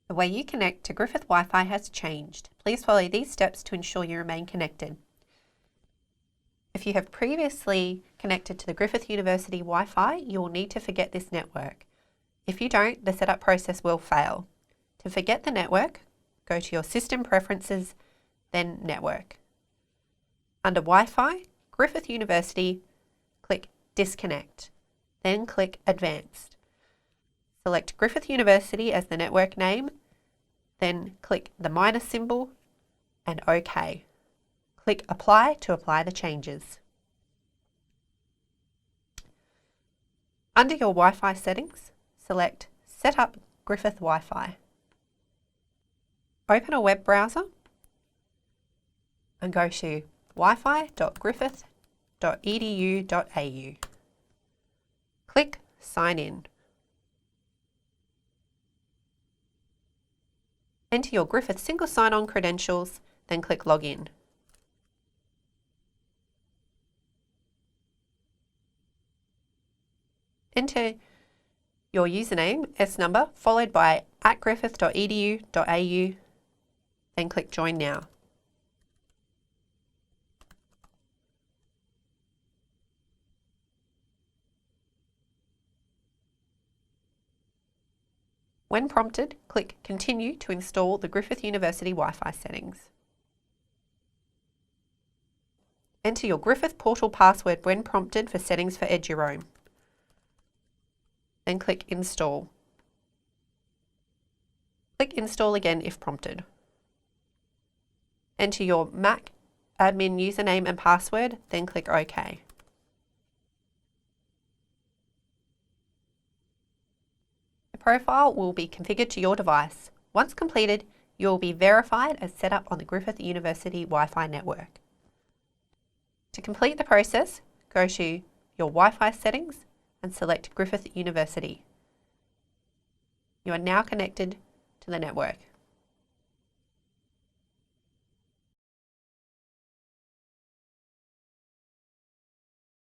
The way you connect to Griffith Wi-Fi has changed. Please follow these steps to ensure you remain connected. If you have previously connected to the Griffith University Wi-Fi, you will need to forget this network. If you don't, the setup process will fail. To forget the network, go to your System Preferences, then Network. Under Wi-Fi, Griffith University, click Disconnect, then click Advanced. Select Griffith University as the network name, then click the minus symbol and OK. Click Apply to apply the changes. Under your Wi-Fi settings, select Set up Griffith Wi-Fi. Open a web browser and go to wifi.griffith.edu.au. Click Sign In. Enter your Griffith single sign-on credentials, then click Login. Enter your username, S-number, followed by @griffith.edu.au, then click Join Now. When prompted, click Continue to install the Griffith University Wi-Fi settings. Enter your Griffith portal password when prompted for settings for Eduroam. Then click Install. Click Install again if prompted. Enter your Mac admin username and password, then click OK. The profile will be configured to your device. Once completed, you will be verified as set up on the Griffith University Wi-Fi network. To complete the process, go to your Wi-Fi settings and select Griffith University. You are now connected to the network.